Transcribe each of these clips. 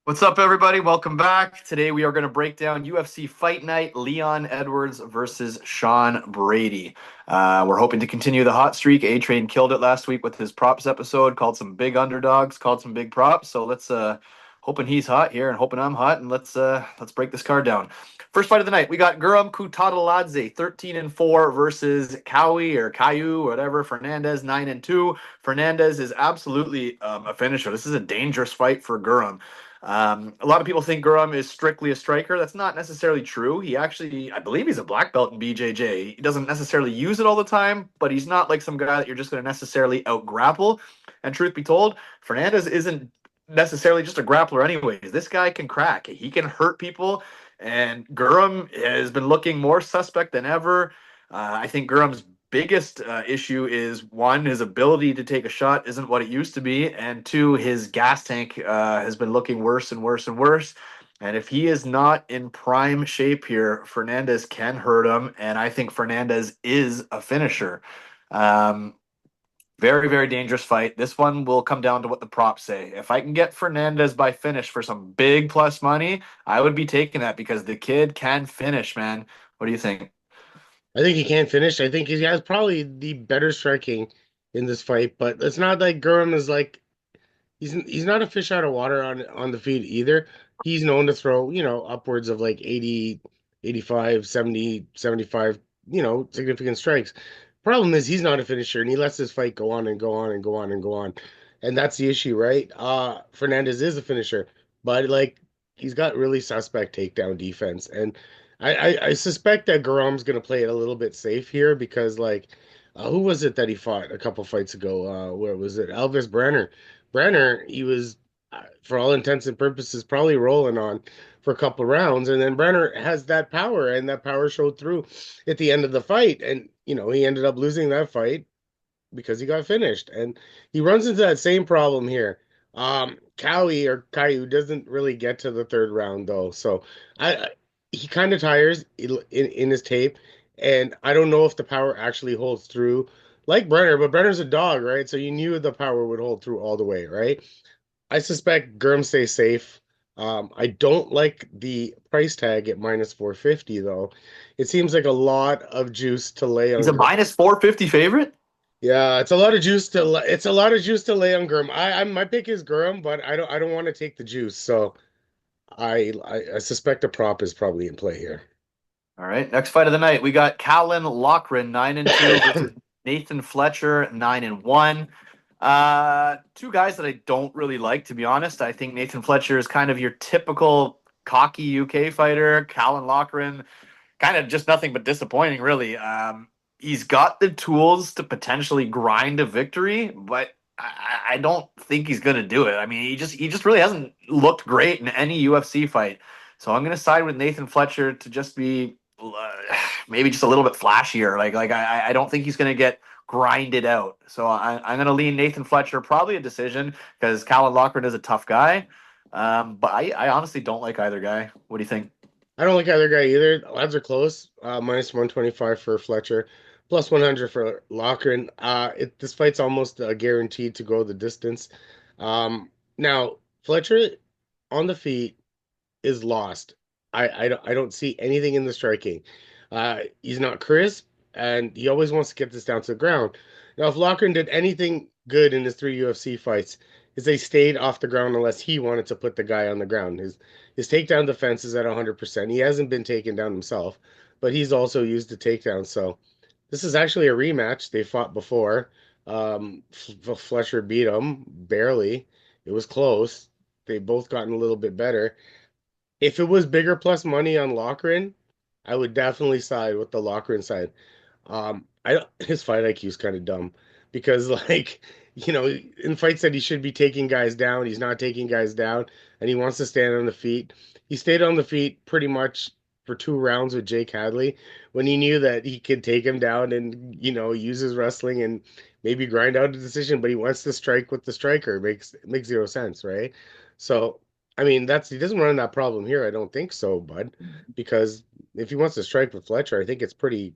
What's up, everybody? Welcome back. Today we are going to break down UFC Fight Night, Leon Edwards versus Sean Brady. We're hoping to continue the hot streak. A-Train killed it last week with his props episode, called some big underdogs, called some big props. So let's hoping he's hot here and hoping I'm hot, and let's break this card down. First fight of the night, we got Kutateladze, 13-4 versus Caillou, whatever. Fernandes, 9-2. Fernandes is absolutely a finisher. This is a dangerous fight for Guram. A lot of people think Guram is strictly a striker. That's not necessarily true. He actually, I believe he's a black belt in BJJ. He doesn't necessarily use it all the time, but he's not like some guy that you're just going to necessarily out grapple. And truth be told, Fernandez isn't necessarily just a grappler, anyways. This guy can crack. He can hurt people, and Guram has been looking more suspect than ever. I think Guram's biggest issue is one, his ability to take a shot isn't what it used to be, and two, his gas tank has been looking worse and worse and worse. And if he is not in prime shape here, Fernandes can hurt him, and I think Fernandes is a finisher. Um, Very, very dangerous fight. This one will come down to what the props say. If I can get Fernandez by finish for some big plus money, I would be taking that because the kid can finish, man. What do you think? I think he can finish. I think he has probably the better striking in this fight, but it's not like Gurham is like he's not a fish out of water on the feet either. He's known to throw, upwards of like 80, 85, 70, 75, significant strikes. Problem is he's not a finisher and he lets this fight go on and go on and go on and go on. And that's the issue, right? Fernandez is a finisher, but like he's got really suspect takedown defense. And I suspect that Garam's gonna play it a little bit safe here because like who was it that he fought a couple fights ago? Where was it? Elvis Brenner, he was, for all intents and purposes, probably rolling on for a couple rounds, and then Brenner has that power, and that power showed through at the end of the fight, and he ended up losing that fight because he got finished, and he runs into that same problem here. Caillou doesn't really get to the third round though, so I he kind of tires in his tape, and I don't know if the power actually holds through like Brenner, but Brenner's a dog, right? So you knew the power would hold through all the way, right? I suspect Gurm stays safe. I don't like the price tag at minus 450 though. It seems like a lot of juice to lay He's on a Gurm. minus 450 favorite? Yeah, it's a lot of juice it's a lot of juice to lay on Gurm. My pick is Gurm, but I don't want to take the juice, so I suspect a prop is probably in play here. All right. Next fight of the night, we got Callan Loughran, 9-2 versus Nathan Fletcher, 9-1. Two guys that I don't really like, to be honest. I think Nathan Fletcher is kind of your typical cocky UK fighter. Callan Loughran, kind of just nothing but disappointing, really. He's got the tools to potentially grind a victory, but I don't think he's going to do it. I mean, he just really hasn't looked great in any UFC fight. So I'm going to side with Nathan Fletcher to just be maybe just a little bit flashier. I don't think he's going to get grinded out. So I'm going to lean Nathan Fletcher, probably a decision because Callan Loughran is a tough guy. But I honestly don't like either guy. What do you think? I don't like either guy either. The odds are close. Minus 125 for Fletcher, plus 100 for Loughran. This fight's almost guaranteed to go the distance. Now Fletcher on the feet is lost. I don't see anything in the striking. He's not crisp, and he always wants to get this down to the ground. Now, if Loughran did anything good in his three UFC fights, is they stayed off the ground unless he wanted to put the guy on the ground. His takedown defense is at 100%. He hasn't been taken down himself, but he's also used the takedown. So this is actually a rematch. They fought before. Fletcher beat him barely. It was close. They both gotten a little bit better. If it was bigger plus money on Loughran, I would definitely side with the Loughran side. I his fight IQ is kind of dumb because like in fights that he should be taking guys down, he's not taking guys down, and he wants to stand on the feet. He stayed on the feet pretty much for two rounds with Jake Hadley when he knew that he could take him down and use his wrestling and maybe grind out a decision, but he wants to strike with the striker. It makes zero sense, right? So I mean, he doesn't run that problem here. I don't think so, bud, because if he wants to strike with Fletcher, I think it's pretty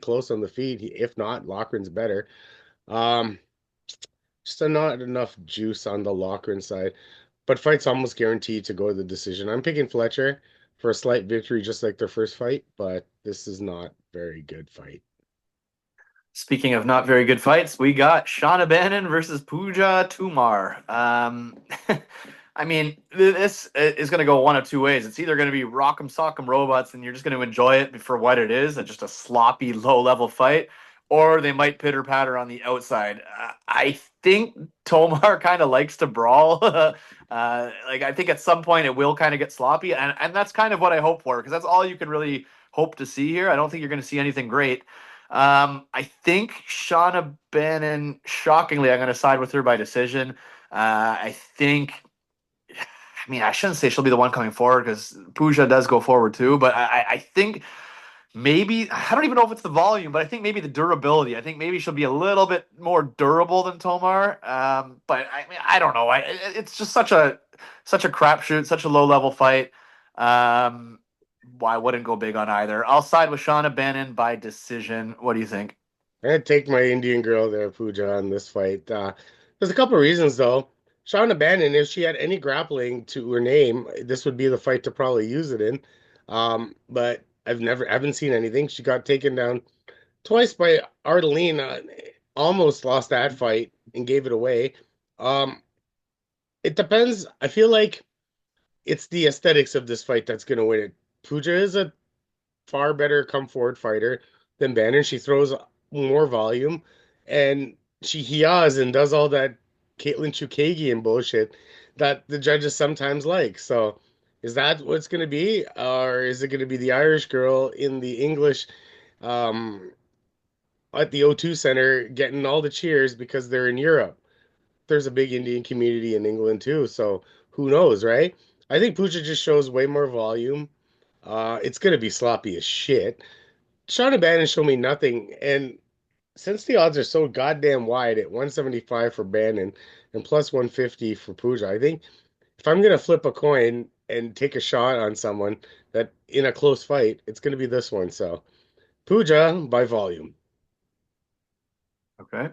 close on the feet. If not, Loughran's better. Um, just not enough juice on the Loughran side. but fight's almost guaranteed to go to the decision. I'm picking Fletcher for a slight victory, just like their first fight, but this is not very good fight. Speaking of not very good fights, we got Bannon versus Tomar. I mean, this is going to go one of two ways. It's either going to be rock'em sock'em robots, and you're just going to enjoy it for what it is, just a sloppy, low level fight, or they might pitter patter on the outside. I think Tomar kind of likes to brawl. Like I think at some point it will kind of get sloppy, and that's kind of what I hope for because that's all you can really hope to see here. I don't think you're going to see anything great. I think Shauna Bannon, shockingly, I'm going to side with her by decision. I think, I mean, I shouldn't say she'll be the one coming forward because Puja does go forward too, but I think maybe, I don't even know if it's the volume, but I think maybe the durability. I think maybe she'll be a little bit more durable than Tomar. But I mean, I don't know. It's just such a crapshoot, such a low level fight. Um, I wouldn't go big on either. I'll side with Shauna Bannon by decision. What do you think? I'd take my Indian girl there, Pooja, on this fight. There's a couple of reasons though. Shauna Bannon, if she had any grappling to her name, this would be the fight to probably use it in. But haven't seen anything. She got taken down twice by Ardeline. Almost lost that fight and gave it away. Um, it depends. I feel like it's the aesthetics of this fight that's going to win it. Pooja is a far better come forward fighter than Bannon. She throws more volume and she hias and does all that Caitlin Chukagian bullshit that the judges sometimes like. So is that what's going to be? Or is it going to be the Irish girl in the English um, at the O2 Center getting all the cheers because they're in Europe? There's a big Indian community in England too. So who knows, right? I think Puja just shows way more volume. It's going to be sloppy as shit. Shauna Bannon showed me nothing. And since the odds are so goddamn wide at 175 for Bannon and plus 150 for Pooja, I think if I'm gonna flip a coin and take a shot on someone that in a close fight, it's gonna be this one. So Pooja by volume. Okay.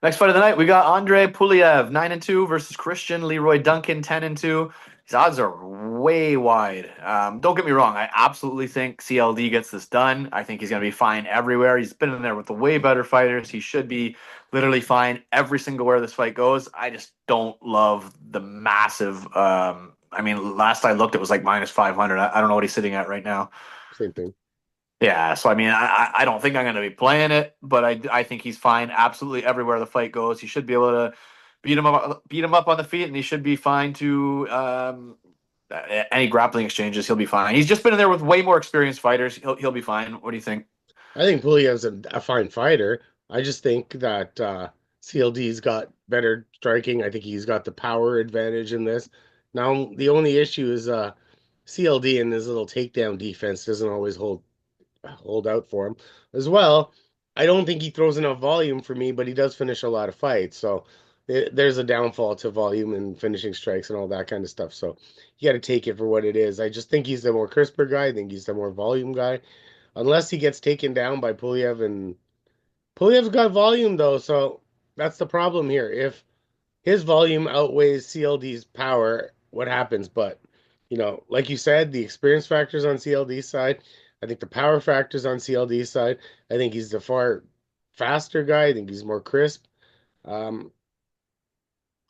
Next fight of the night, we got Andre Pulyaev, 9-2 versus Christian Leroy Duncan, 10-2. These odds are way wide. Don't get me wrong. I absolutely think CLD gets this done. I think he's going to be fine everywhere. He's been in there with the way better fighters. He should be literally fine every single where this fight goes. I just don't love the massive. I mean, last I looked, it was like minus 500. I don't know what he's sitting at right now. Same thing. Yeah, so I mean, I don't think I'm going to be playing it, but I think he's fine absolutely everywhere the fight goes. He should be able to beat him up on the feet, and he should be fine to any grappling exchanges. He'll be fine. He's just been in there with way more experienced fighters. He'll be fine. What do you think? I think Puliev's a fine fighter. I just think that CLD's got better striking. I think he's got the power advantage in this. Now the only issue is CLD and his little takedown defense doesn't always hold out for him as well. I don't think he throws enough volume for me, but he does finish a lot of fights. So there's a downfall to volume and finishing strikes and all that kind of stuff. So you got to take it for what it is. I just think he's the more crisper guy. I think he's the more volume guy. Unless he gets taken down by Pulyaev, and Pulyev's got volume though, so that's the problem here. If his volume outweighs CLD's power, what happens? But like you said, the experience factors on CLD's side. I think the power factors on CLD's side. I think he's the far faster guy. I think he's more crisp. Um,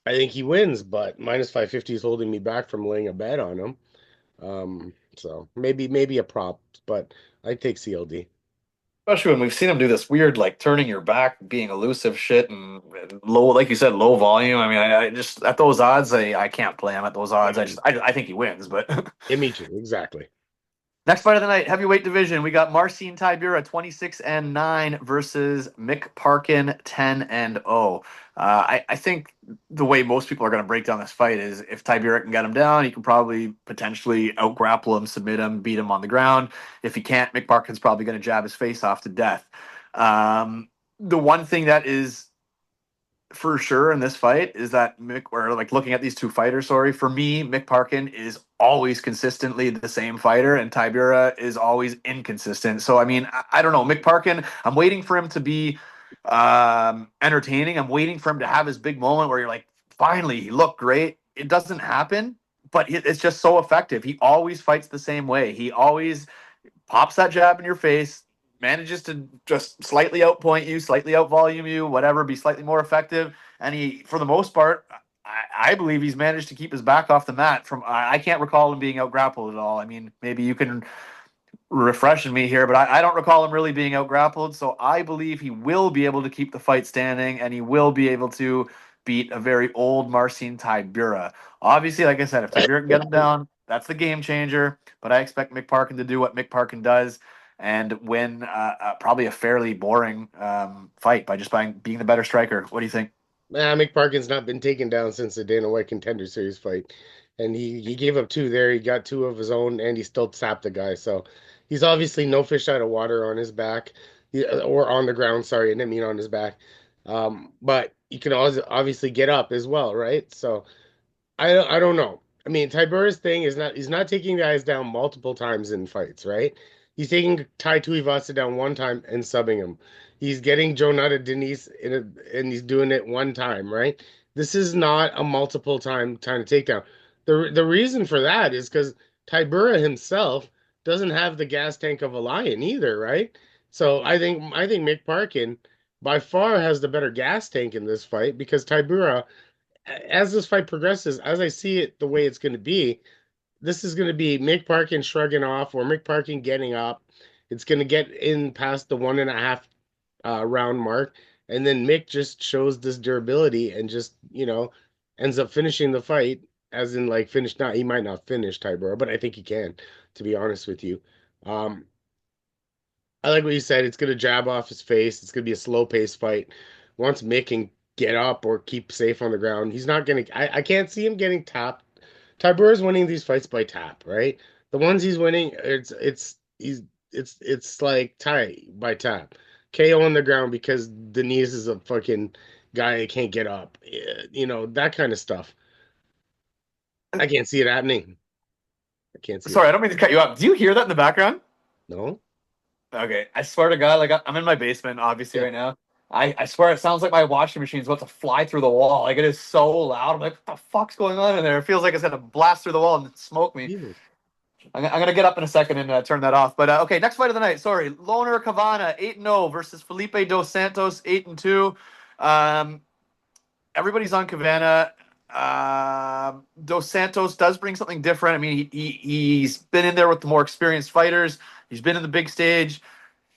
I think he wins, but minus 550 is holding me back from laying a bet on him. So maybe a prop, but I take CLD. Especially when we've seen him do this weird, like turning your back, being elusive shit, and low, like you said, low volume. I mean, I just at those odds, I can't play him at those odds. I think he wins, but. Yeah, me too. Exactly. Next fight of the night, heavyweight division. We got Marcin Tybura 26-9 versus Mick Parkin 10-0. I think the way most people are going to break down this fight is if Tybura can get him down, he can probably potentially out-grapple him, submit him, beat him on the ground. If he can't, Mick Parkin's probably going to jab his face off to death. The one thing that is for sure in this fight is that Mick, or like looking at these two fighters, sorry, for me, Mick Parkin is always consistently the same fighter, and Tybura is always inconsistent. So, I mean, I don't know. Mick Parkin, I'm waiting for him to be entertaining. I'm waiting for him to have his big moment where you're like, finally, he looked great. It doesn't happen. but it's just so effective. He always fights the same way. He always pops that jab in your face, manages to just slightly outpoint you, slightly outvolume you, whatever, be slightly more effective. And he, for the most part, I believe he's managed to keep his back off the mat. From I can't recall him being out grappled at all. I mean, maybe you can refreshing me here, but I don't recall him really being out grappled. So I believe he will be able to keep the fight standing, and he will be able to beat a very old Marcin Tybura. Obviously, like I said, if Tybura can get him down, that's the game changer. But I expect Mick Parkin to do what Mick Parkin does and win probably a fairly boring fight by being the better striker. What do you think? Nah, Mick Parkin's not been taken down since the Dana White Contender Series fight, and he gave up two there. He got two of his own, and he still tapped the guy. So he's obviously no fish out of water on his back, or on the ground. Sorry, I didn't mean on his back. But he can always obviously get up as well, right? So I don't know. I mean, Tybura's thing is not he's not taking guys down multiple times in fights, right? He's taking Tai Tuivasa down one time and subbing him. He's getting Joe Nutta Denise and he's doing it one time, right? This is not a multiple time to take down. The reason for that is because Tybura himself doesn't have the gas tank of a lion either, right? So I think Mick Parkin by far has the better gas tank in this fight because Tybura as this fight progresses, as I see it the way it's going to be, this is going to be Mick Parkin shrugging off or Mick Parkin getting up. It's going to get in past the 1.5 round mark. And then Mick just shows this durability and just, ends up finishing the fight, as in like finish not he might not finish Tybura, but I think he can, to be honest with you. Um, I like what you said. It's gonna jab off his face. It's gonna be a slow pace fight. Once Mick can get up or keep safe on the ground, he's not gonna. I can't see him getting tapped. Tybura's winning these fights by tap, right? The ones he's winning, it's like tie by tap. KO on the ground because Denise is a fucking guy that can't get up. That kind of stuff. I can't see it happening. I can't see it. Sorry, I don't mean to cut you up. Do you hear that in the background? No. Okay, I swear to God, like I'm in my basement, obviously, Yeah. right now. I swear it sounds like my washing machine's about to fly through the wall. Like it is so loud. I'm like, what the fuck's going on in there? It feels like it's gonna blast through the wall and smoke me. Jesus. I'm gonna get up in a second and turn that off. But okay, next fight of the night. Sorry, Loner Kavanagh 8-0 versus Felipe dos Santos 8-2. Um, everybody's on Kavanagh. Dos Santos does bring something different. I mean, he's been in there with the more experienced fighters. He's been in the big stage.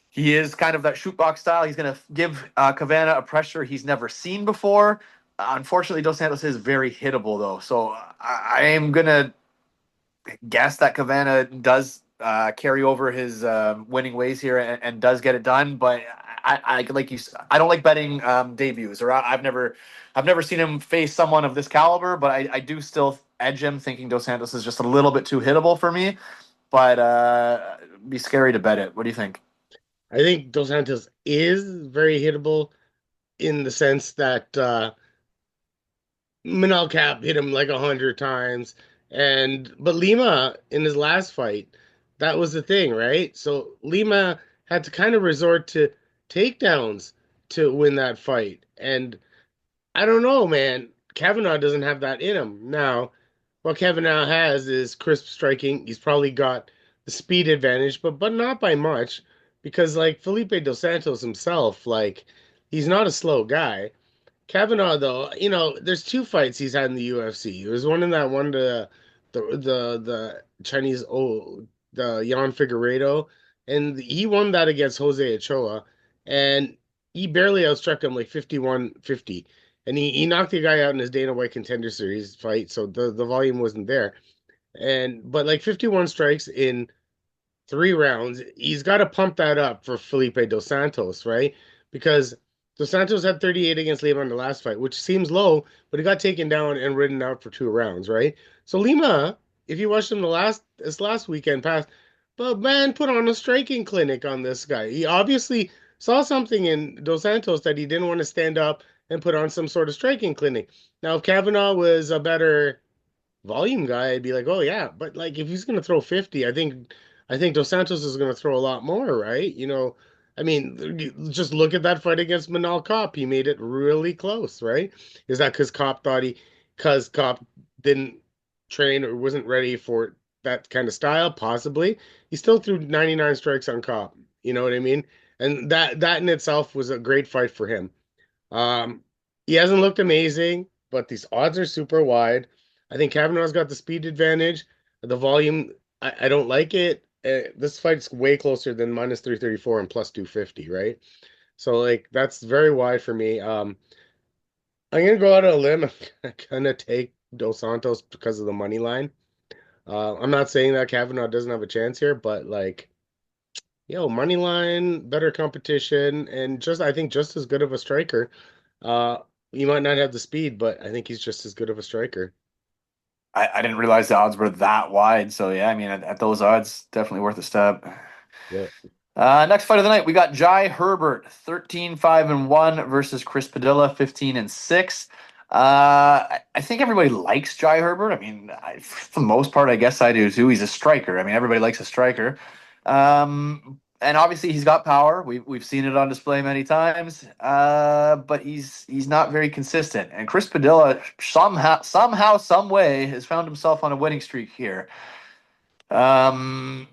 He is kind of that shootbox style. He's going to give Kavanagh a pressure he's never seen before. Unfortunately, Dos Santos is very hittable, though. So I am going to guess that Kavanagh does carry over his winning ways here and does get it done. But I like you. I don't like betting debuts, or I've never seen him face someone of this caliber. But I do still edge him, thinking Dos Santos is just a little bit too hittable for me. But be scary to bet it. What do you think? I think Dos Santos is very hittable in the sense that Manal Cap hit him like 100 times, but Lima in his last fight, that was the thing, right? So Lima had to kind of resort to takedowns to win that fight, and I don't know, man. Kavanagh doesn't have that in him. Now, what Kavanagh has is crisp striking. He's probably got the speed advantage, but not by much, because like Felipe dos Santos himself, like he's not a slow guy. Kavanagh, though, there's two fights he's had in the UFC. There was one in that one to the Chinese the Jan Figueiredo, and he won that against Jose Ochoa, and he barely outstruck him like 51-50. And he knocked the guy out in his Dana White Contender Series fight, so the volume wasn't there. But like 51 strikes in 3 rounds, he's got to pump that up for Felipe dos Santos, right? Because dos Santos had 38 against Lima in the last fight, which seems low, but he got taken down and ridden out for 2 rounds, right? So Lima, if you watched him this last weekend past, but man, put on a striking clinic on this guy. He obviously saw something in dos Santos that he didn't want to stand up and put on some sort of striking clinic. Now, if Kavanagh was a better volume guy, I'd be like, oh yeah. But like if he's gonna throw 50, I think Dos Santos is gonna throw a lot more, right? I mean, just look at that fight against Manal Cop. He made it really close, right? Is that because Cop didn't trained or wasn't ready for that kind of style, possibly. He still threw 99 strikes on Cop. You know what I mean? And that in itself was a great fight for him. Um, he hasn't looked amazing, but these odds are super wide. I think Kavanagh's got the speed advantage. The volume, I don't like it. This fight's way closer than minus 334 and plus 250, right? So like that's very wide for me. I'm gonna go out on a limb. I'm gonna take Dos Santos because of the money line. I'm not saying that Kavanagh doesn't have a chance here, but like, money line, better competition, and just I think just as good of a striker. Uh, he might not have the speed, but I think he's just as good of a striker. I didn't realize the odds were that wide. So yeah, I mean, at those odds, definitely worth a stab. Yeah. Next fight of the night, we got Jai Herbert, 13-5-1 versus Chris Padilla, 15-6. I think everybody likes Jai Herbert. I mean, for the most part, I guess I do too. He's a striker. I mean, everybody likes a striker. And obviously he's got power. We've seen it on display many times. But he's not very consistent. And Chris Padilla somehow, some way has found himself on a winning streak here. Um,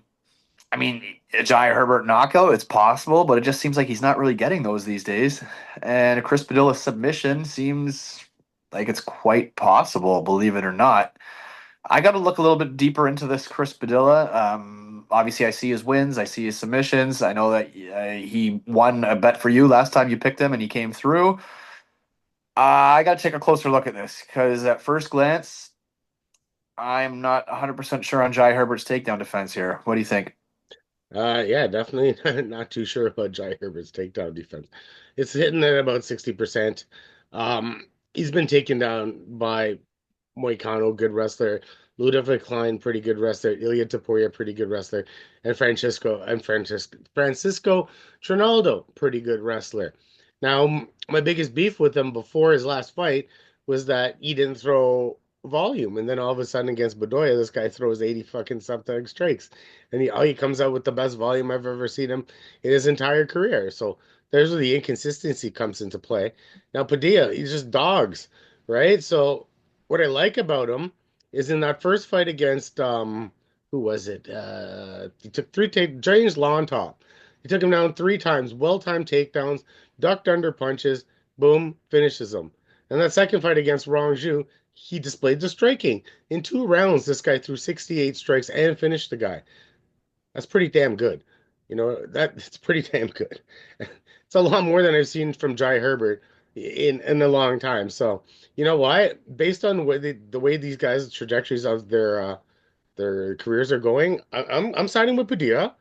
I mean, a Jai Herbert knockout, it's possible, but it just seems like he's not really getting those these days. And a Chris Padilla submission seems like it's quite possible, believe it or not. I got to look a little bit deeper into this Chris Padilla. Obviously, I see his wins, I see his submissions. I know that he won a bet for you last time you picked him, and he came through. I got to take a closer look at this because at first glance, I'm not 100% sure on Jai Herbert's takedown defense here. What do you think? Yeah, definitely not too sure about Jai Herbert's takedown defense. It's hitting at about 60%. He's been taken down by Moicano, good wrestler. Ludovic Klein, pretty good wrestler. Ilya Taporia, pretty good wrestler. And Francisco Trinaldo, pretty good wrestler. Now, my biggest beef with him before his last fight was that he didn't throw volume. And then all of a sudden against Bedoya, this guy throws 80 fucking something strikes. And he comes out with the best volume I've ever seen him in his entire career. So there's where the inconsistency comes into play. Now, Padilla, he's just dogs, right? So what I like about him is in that first fight against who was it? He took three take James Longtop. He took him down three times, well-timed takedowns, ducked under punches, boom, finishes him. And that second fight against Rong Zhu, he displayed the striking. In 2 rounds, this guy threw 68 strikes and finished the guy. That's pretty damn good. It's pretty damn good. It's a lot more than I've seen from Jai Herbert in a long time. So, you know what? Based on the way these guys' trajectories of their careers are going, I'm siding with Padilla.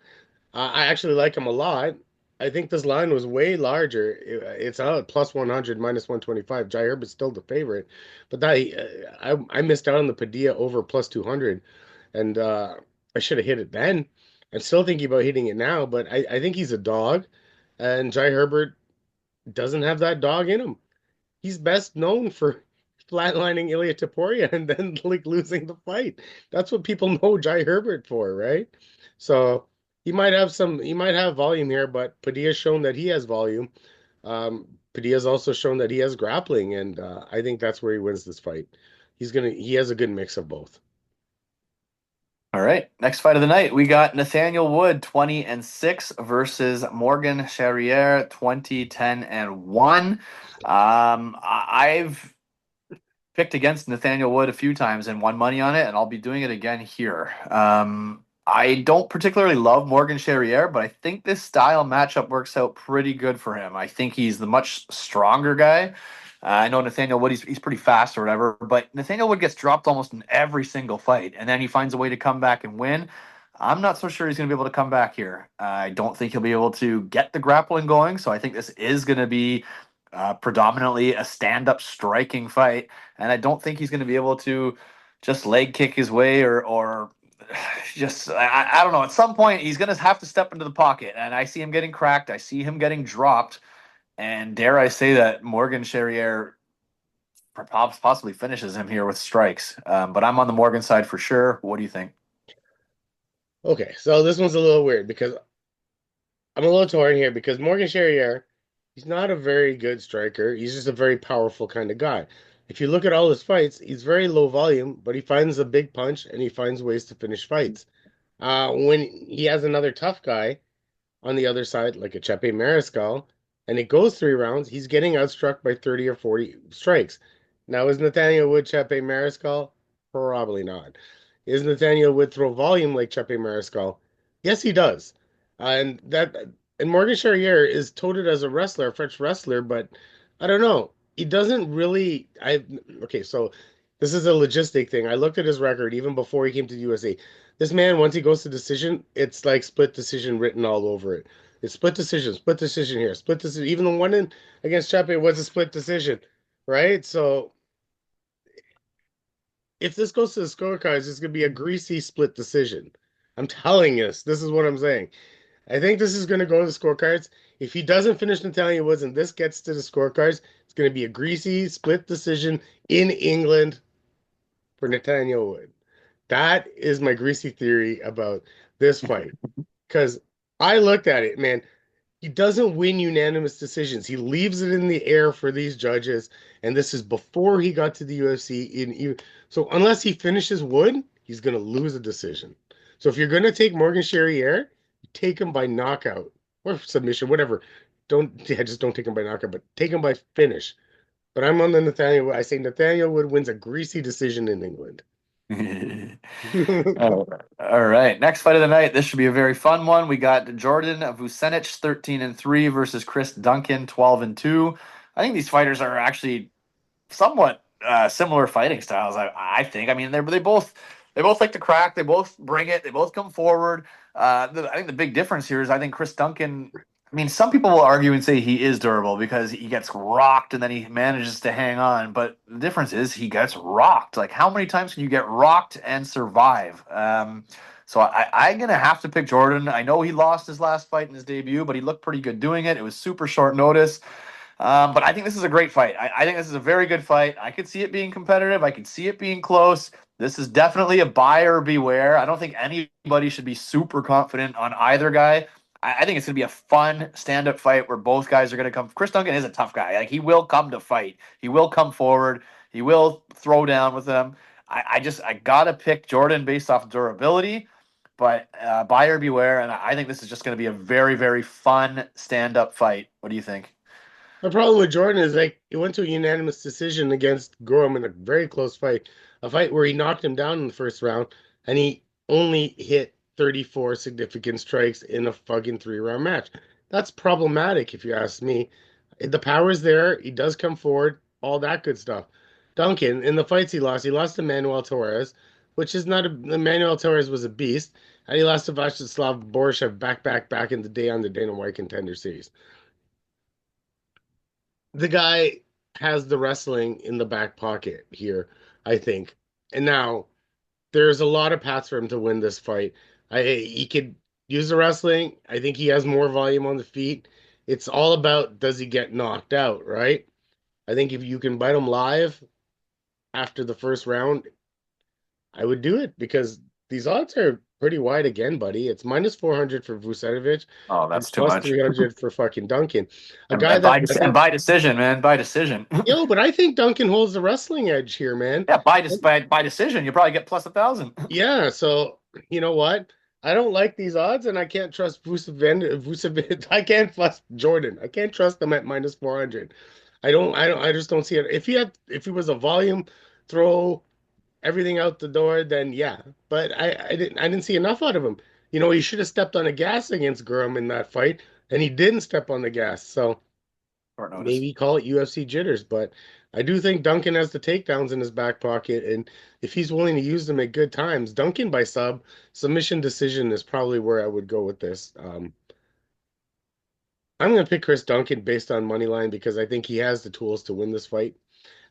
I actually like him a lot. I think this line was way larger. It's out at plus 100, minus 125. Jai Herbert's still the favorite, but I missed out on the Padilla over plus 200, and I should have hit it then. I'm still thinking about hitting it now, but I think he's a dog, and Jai Herbert doesn't have that dog in him. He's best known for flatlining Ilya Taporia and then like losing the fight. That's what people know Jai Herbert for, right? So he might have volume here, but Padilla's shown that he has volume. Padilla's also shown that he has grappling, and I think that's where he wins this fight. He has a good mix of both. All right. Next fight of the night, we got Nathaniel Wood, 20-6 versus Morgan Cherriere, 20-10-1. I've picked against Nathaniel Wood a few times and won money on it, and I'll be doing it again here. I don't particularly love Morgan Cherriere, but I think this style matchup works out pretty good for him. I think he's the much stronger guy. I know Nathaniel Wood, he's pretty fast or whatever, but Nathaniel Wood gets dropped almost in every single fight, and then he finds a way to come back and win. I'm not so sure he's going to be able to come back here. I don't think he'll be able to get the grappling going, so I think this is going to be predominantly a stand-up striking fight, and I don't think he's going to be able to just leg kick his way or just I don't know. At some point, he's going to have to step into the pocket, and I see him getting cracked. I see him getting dropped. And dare I say that Morgan Cherriere possibly finishes him here with strikes. But I'm on the Morgan side for sure. What do you think? Okay, so this one's a little weird because I'm a little torn here because Morgan Cherriere, he's not a very good striker. He's just a very powerful kind of guy. If you look at all his fights, he's very low volume, but he finds a big punch and he finds ways to finish fights. When he has another tough guy on the other side, like a Chepe Mariscal, and it goes 3 rounds, he's getting outstruck by 30 or 40 strikes. Now, is Nathaniel Wood Chepe Mariscal? Probably not. Is Nathaniel Wood throw volume like Chepe Mariscal? Yes, he does. And Morgan Cherriere is touted as a wrestler, a French wrestler, but I don't know. He doesn't really. Okay, so this is a logistic thing. I looked at his record even before he came to the USA. This man, once he goes to decision, it's like split decision written all over it. It's split decision here, split decision. Even the one in against Chape was a split decision, right? So if this goes to the scorecards, it's going to be a greasy split decision. I'm telling you, this is what I'm saying. I think this is going to go to the scorecards. If he doesn't finish Natalia Woods and this gets to the scorecards, it's going to be a greasy split decision in England for Nathaniel Wood. That is my greasy theory about this fight. Because I looked at it, man. He doesn't win unanimous decisions. He leaves it in the air for these judges, and this is before he got to the UFC. So unless he finishes Wood, he's going to lose a decision. So if you're going to take Morgan Cherriere, take him by knockout or submission, whatever. Just don't take him by knockout, but take him by finish. But I'm on the Nathaniel. I say Nathaniel Wood wins a greasy decision in England. Oh, all right. Next fight of the night. This should be a very fun one. We got Jordan Vucenic 13-3 versus Chris Duncan 12-2. I think these fighters are actually somewhat similar fighting styles. I think. I mean, they both like to crack. They both bring it. They both come forward. I think the big difference here is I think Chris Duncan. I mean, some people will argue and say he is durable because he gets rocked and then he manages to hang on. But the difference is he gets rocked. Like, how many times can you get rocked and survive? So I'm going to have to pick Jordan. I know he lost his last fight in his debut, but he looked pretty good doing it. It was super short notice. But I think this is a great fight. I think this is a very good fight. I could see it being competitive. I could see it being close. This is definitely a buyer beware. I don't think anybody should be super confident on either guy. I think it's going to be a fun stand-up fight where both guys are going to come. Chris Duncan is a tough guy. Like, he will come to fight. He will come forward. He will throw down with them. I gotta pick Jordan based off durability, but buyer beware. And I think this is just going to be a very, very fun stand-up fight. What do you think? My problem with Jordan is like he went to a unanimous decision against Gorham in a very close fight, a fight where he knocked him down in the first round, and he only hit 34 significant strikes in a fucking 3 round match. That's problematic if you ask me. The power's there. He does come forward, all that good stuff. Duncan, in the fights he lost to Manuel Torres, which is not a Manuel Torres was a beast, and he lost to Vacislav Borshev back in the day on the Dana White Contender Series. The guy has the wrestling in the back pocket here, I think. And now there's a lot of paths for him to win this fight. He could use the wrestling. I think he has more volume on the feet. It's all about does he get knocked out, right? I think if you can bite him live after the first round, I would do it because these odds are pretty wide again, buddy. It's minus 400 for Vucenovic Oh, and that's too plus much. 300 for fucking Duncan. A And, guy and that by I think, by decision, man. By decision. yo, but I think Duncan holds the wrestling edge here, man. Yeah, by decision, you probably get plus 1,000. Yeah, so you know what? I don't like these odds, and I can't trust Vucevic. I can't trust Jordan. I can't trust him at minus 400. I just don't see it. If he was a volume throw everything out the door, then yeah. But I didn't see enough out of him. You know, he should have stepped on the gas against Gurham in that fight, and he didn't step on the gas. So Short notice. maybe call it UFC jitters, but I do think Duncan has the takedowns in his back pocket, and if he's willing to use them at good times, Duncan by submission decision is probably where I would go with this. I'm going to pick Chris Duncan based on money line because I think he has the tools to win this fight,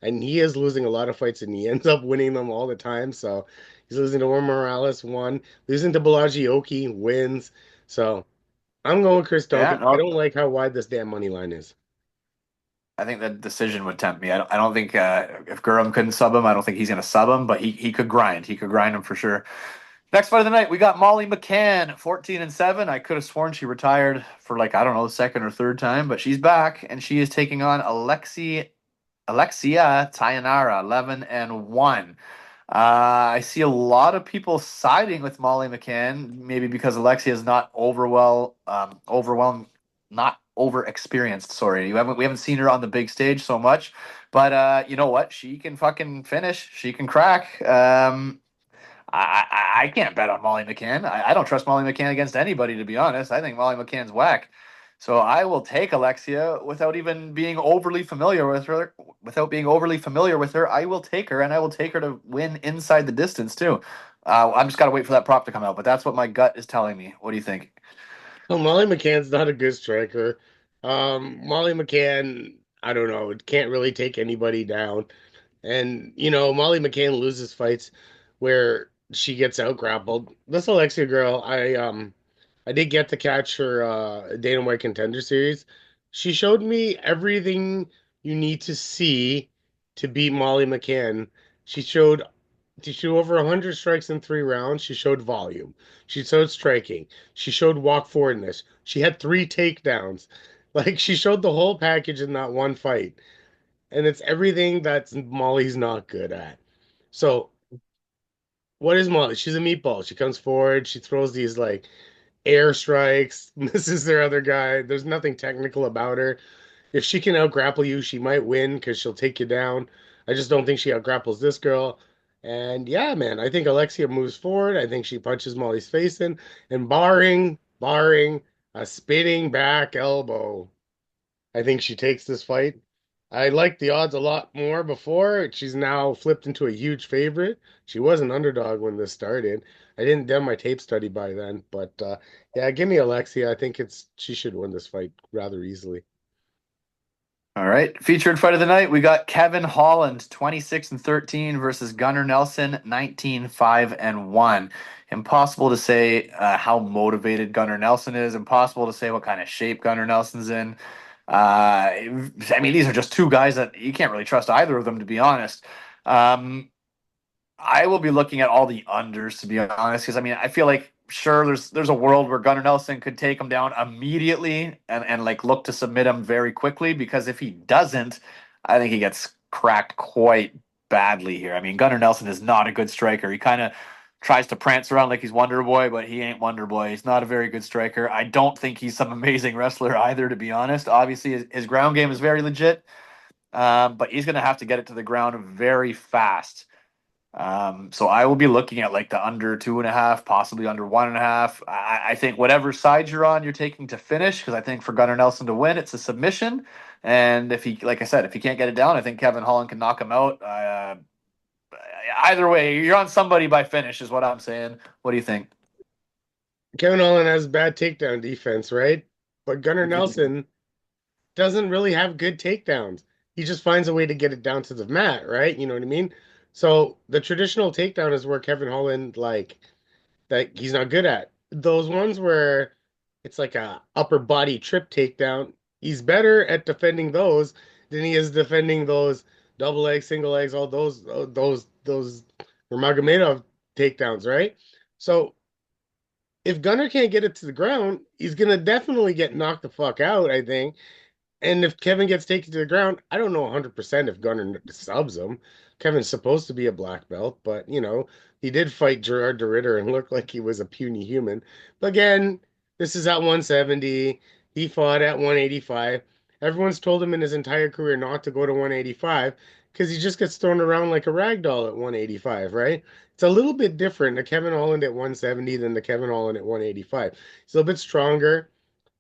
and he is losing a lot of fights, and he ends up winning them all the time. So he's losing to Juan Morales, won, losing to Blachowicz, wins. So I'm going with Chris Yeah, Duncan. I no, don't like how wide this damn money line is. I think that decision would tempt me. I don't think if Gurham couldn't sub him, I don't think he's going to sub him, but he could grind. He could grind him for sure. Next fight of the night, we got Molly McCann, 14-7. I could have sworn she retired for like, I don't know, the second or third time, but she's back and she is taking on Alexia Thainara, 11-1. I see a lot of people siding with Molly McCann, maybe because Alexia is not not over experienced. Sorry, we haven't seen her on the big stage so much, but you know what? She can fucking finish. She can crack. I can't bet on Molly McCann. I don't trust Molly McCann against anybody, to be honest. I think Molly McCann's whack. So I will take Alexia without even being overly familiar with her. Without being overly familiar with her, I will take her, and I will take her to win inside the distance too. I'm just gotta wait for that prop to come out, but that's what my gut is telling me. What do you think? Well, Molly McCann's not a good striker. Molly McCann, I don't know, can't really take anybody down. And, Molly McCann loses fights where she gets out grappled. This Alexia girl, I did get to catch her Dana White Contender Series. She showed me everything you need to see to beat Molly McCann. She showed she showed over 100 strikes in 3 rounds. She showed volume. She showed striking. She showed walk forwardness. She had 3 takedowns. Like she showed the whole package in that one fight. And it's everything that's Molly's not good at. So what is Molly? She's a meatball. She comes forward. She throws these like air strikes, misses their other guy. There's nothing technical about her. If she can out grapple you, she might win because she'll take you down. I just don't think she out grapples this girl. And yeah, man, I think Alexia moves forward. I think she punches Molly's face in, and barring a spinning back elbow, I think she takes this fight. I liked the odds a lot more before. She's now flipped into a huge favorite. She was an underdog when this started. I didn't done my tape study by then, but yeah, give me Alexia. I think it's she should win this fight rather easily. All right. Featured fight of the night, we got Kevin Holland, 26-13 versus Gunnar Nelson, 19-5-1. Impossible to say how motivated Gunnar Nelson is. Impossible to say what kind of shape Gunnar Nelson's in. I mean, these are just two guys that you can't really trust either of them, to be honest. Um, I will be looking at all the unders, to be honest, because I mean I feel like sure there's a world where Gunnar Nelson could take him down immediately and like look to submit him very quickly, because if he doesn't, I think he gets cracked quite badly here. I mean, Gunnar Nelson is not a good striker. He kind of tries to prance around like he's Wonder Boy, but he ain't Wonder Boy. He's not a very good striker. I don't think he's some amazing wrestler either, to be honest. Obviously, his ground game is very legit, but he's going to have to get it to the ground very fast. So I will be looking at like the under 2.5, possibly under 1.5. I think whatever side you're on, you're taking to finish, because I think for Gunnar Nelson to win, it's a submission. And if he, like I said, if he can't get it down, I think Kevin Holland can knock him out. Either way, you're on somebody by finish, is what I'm saying. What do you think? Kevin Holland has bad takedown defense, right? But Gunnar Nelson doesn't really have good takedowns. He just finds a way to get it down to the mat, right? You know what I mean? So the traditional takedown is where Kevin Holland like that he's not good at. Those ones where it's like a upper body trip takedown, he's better at defending those than he is defending those double legs, single legs, all those Nurmagomedov takedowns, right? So if Gunnar can't get it to the ground, he's gonna definitely get knocked the fuck out, I think. And if Kevin gets taken to the ground, I don't know 100% if Gunnar subs him. Kevin's supposed to be a black belt, but he did fight Gerard de Ritter and looked like he was a puny human. But again, this is at 170. He fought at 185. Everyone's told him in his entire career not to go to 185 because he just gets thrown around like a rag doll at 185, right? It's a little bit different, the Kevin Holland at 170 than the Kevin Holland at 185. He's a little bit stronger.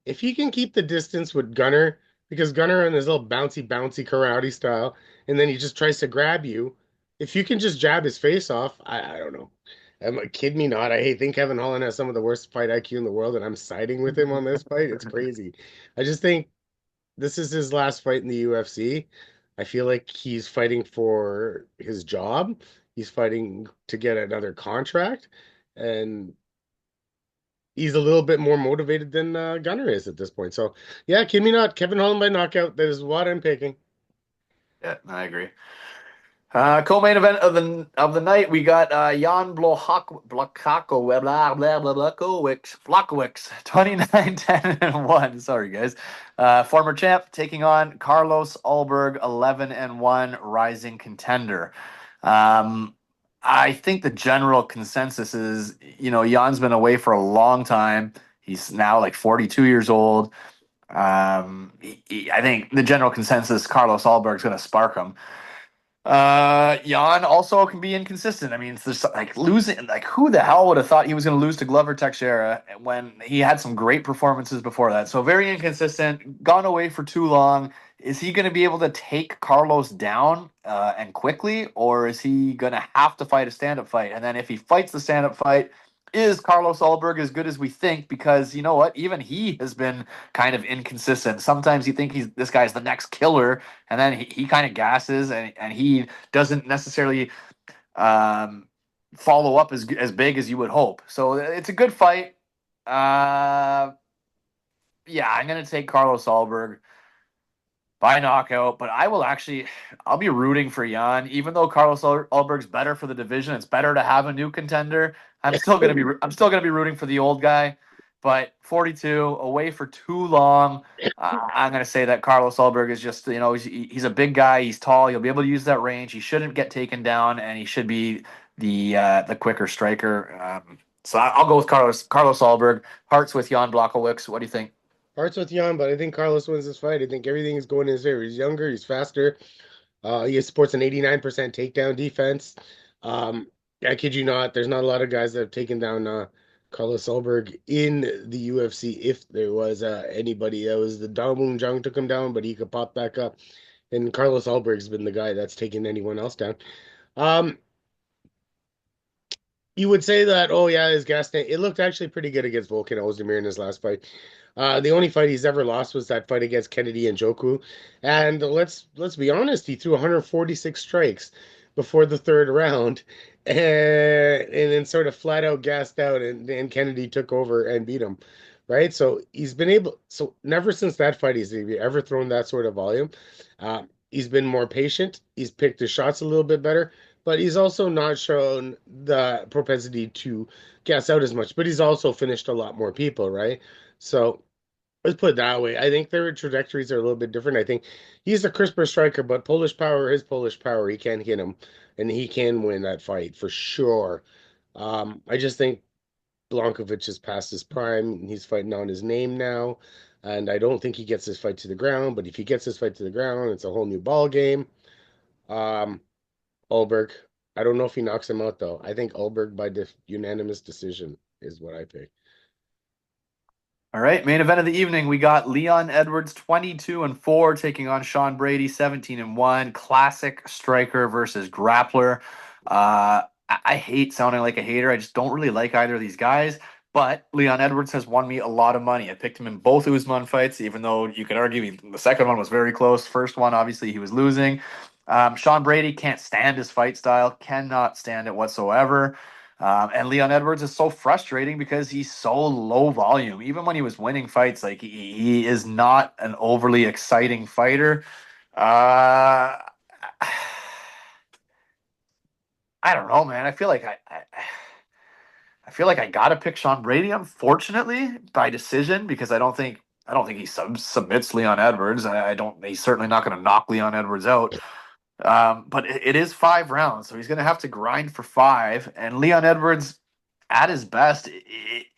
If he can keep the distance with Gunnar, because Gunnar in his little bouncy, bouncy karate style, and then he just tries to grab you. If you can just jab his face off, I don't know. Kid me not. I think Kevin Holland has some of the worst fight IQ in the world, and I'm siding with him on this fight. It's crazy. I just think this is his last fight in the UFC. I feel like he's fighting for his job. He's fighting to get another contract, and he's a little bit more motivated than Gunnar is at this point. So, yeah, kid me not. Kevin Holland by knockout. That is what I'm picking. Yeah, I agree. Co-main event of the night, we got Jan Blachowicz, 29 10-1. Sorry, guys. Former champ taking on Carlos Ulberg, 11-1, rising contender. Um, I think the general consensus is, Jan's been away for a long time. He's now like 42 years old. I think the general consensus, Carlos Ulberg's going to spark him. Jan also can be inconsistent. I mean, it's just like losing. Like, who the hell would have thought he was going to lose to Glover Teixeira when he had some great performances before that? So very inconsistent. Gone away for too long. Is he going to be able to take Carlos down and quickly, or is he going to have to fight a stand-up fight? And then if he fights the stand-up fight, is Carlos Ulberg as good as we think? Because you know what, even he has been kind of inconsistent. Sometimes you think this guy's the next killer, and then he kind of gasses and he doesn't necessarily follow up as big as you would hope. So it's a good fight. Uh, yeah, I'm gonna take Carlos Ulberg by knockout, but I'll be rooting for Jan, even though Carlos Ulberg's better for the division. It's better to have a new contender. I'm still gonna be rooting for the old guy, but 42 away for too long. I'm gonna say that Carlos Ulberg is just, he's a big guy. He's tall. He'll be able to use that range. He shouldn't get taken down, and he should be the quicker striker. So I'll go with Carlos Ulberg. Hearts with Jan Blachowicz. What do you think? Hearts with Jan, but I think Carlos wins this fight. I think everything is going in his favor. He's younger, he's faster. He supports an 89% takedown defense. I kid you not, there's not a lot of guys that have taken down Carlos Ulberg in the UFC. If there was anybody, that was the Dong Moon Jung took him down, but he could pop back up. And Carlos Ulberg's been the guy that's taken anyone else down. Um, you would say that, oh yeah, his gas tank. It looked actually pretty good against Volkan Ozdemir in his last fight. The only fight he's ever lost was that fight against Kennedy and Njoku. And let's be honest, he threw 146 strikes before the third round, and then sort of flat out gassed out, and Kennedy took over and beat him. Right, so he's been able. So never since that fight he's ever thrown that sort of volume. He's been more patient. He's picked his shots a little bit better, but he's also not shown the propensity to gas out as much. But he's also finished a lot more people, right? So let's put it that way. I think their trajectories are a little bit different. I think he's a crisper striker, but Polish power is Polish power. He can hit him, and he can win that fight for sure. I just think Blachowicz is past his prime. He's fighting on his name now, and I don't think he gets this fight to the ground. But if he gets this fight to the ground, it's a whole new ball game. Um, Ulberg. I don't know if he knocks him out though. I think Ulberg by unanimous decision is what I pick. All right, main event of the evening. We got Leon Edwards 22-4 taking on Sean Brady 17-1. Classic striker versus grappler. I hate sounding like a hater. I just don't really like either of these guys. But Leon Edwards has won me a lot of money. I picked him in both Usman fights, even though you could argue the second one was very close. First one, obviously, he was losing. Sean Brady can't stand his fight style, cannot stand it whatsoever. And Leon Edwards is so frustrating because he's so low volume. Even when he was winning fights, like he is not an overly exciting fighter. Uh, I don't know, man. I feel like I gotta pick Sean Brady, unfortunately, by decision because I don't think he submits Leon Edwards. I don't. He's certainly not going to knock Leon Edwards out. But it is 5 rounds, so he's going to have to grind for five. And Leon Edwards, at his best,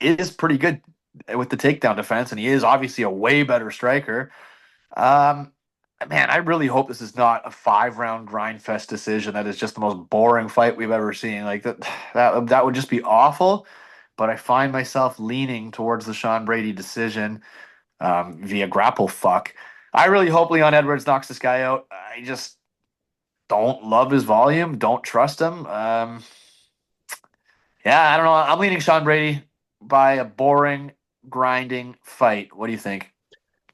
is pretty good with the takedown defense, and he is obviously a way better striker. Um, Man, I really hope this is not a 5 round grind fest decision. That is just the most boring fight we've ever seen. Like that would just be awful. But I find myself leaning towards the Sean Brady decision via grapple fuck. I really hope Leon Edwards knocks this guy out. I just don't love his volume. Don't trust him. Yeah, I don't know. I'm leaning Sean Brady by a boring, grinding fight. What do you think?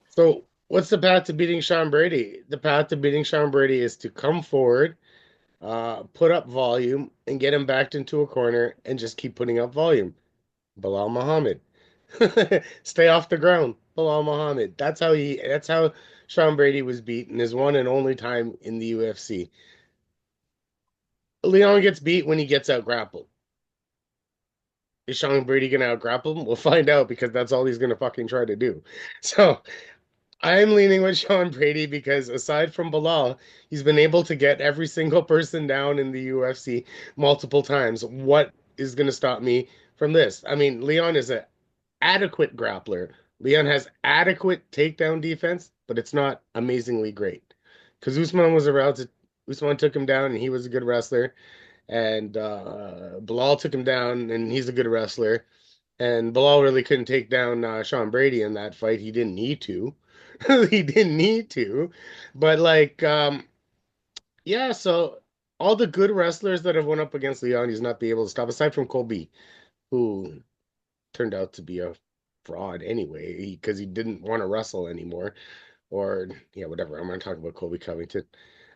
So, what's the path to beating Sean Brady? The path to beating Sean Brady is to come forward, put up volume, and get him backed into a corner and just keep putting up volume. Bilal Muhammad. Stay off the ground. Bilal Muhammad. That's how Sean Brady was beaten his one and only time in the UFC. Leon gets beat when he gets out grappled. Is Sean Brady gonna out grapple him? We'll find out because that's all he's gonna fucking try to do. So I'm leaning with Sean Brady because aside from Bilal, he's been able to get every single person down in the UFC multiple times. What is going to stop me from this? I mean, Leon is an adequate grappler. Leon has adequate takedown defense, but it's not amazingly great. Because Usman was around to, Usman took him down and he was a good wrestler. And Bilal took him down and he's a good wrestler. And Bilal really couldn't take down Sean Brady in that fight. He didn't need to. He didn't need to. But like, yeah, so all the good wrestlers that have went up against Leon, he's not be able to stop, aside from Colby, who turned out to be a fraud anyway, because he didn't want to wrestle anymore. Or yeah, whatever. I'm not talking about Colby Covington.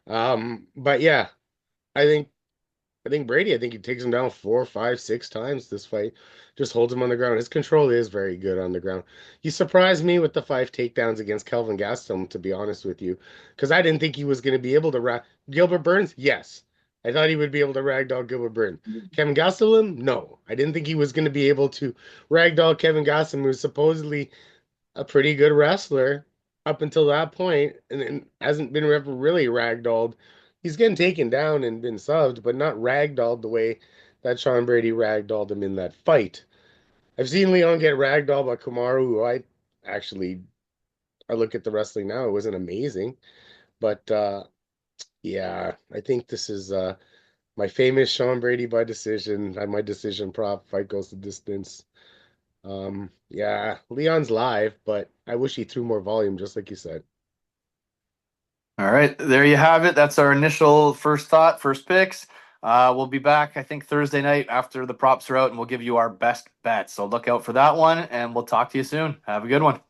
But yeah, I think Brady, I think he takes him down 4, 5, 6 times this fight. Just holds him on the ground. His control is very good on the ground. He surprised me with the 5 takedowns against Kelvin Gastelum, to be honest with you, because I didn't think he was going to be able to Gilbert Burns. Yes, I thought he would be able to ragdoll Gilbert Burns. Kevin Gastelum, no, I didn't think he was going to be able to ragdoll Kevin Gastelum, who's supposedly a pretty good wrestler up until that point, and hasn't been ever really ragdolled. He's getting taken down and been subbed, but not ragdolled the way that Sean Brady ragdolled him in that fight. I've seen Leon get ragdolled by Kamaru, who actually I look at the wrestling now, it wasn't amazing. But yeah, I think this is my famous Sean Brady by decision. My decision prop fight goes the distance. Yeah, Leon's live, but I wish he threw more volume, just like you said. All right, there you have it. That's our initial first thought, first picks. We'll be back, I think, Thursday night after the props are out, and we'll give you our best bets. So look out for that one, and we'll talk to you soon. Have a good one.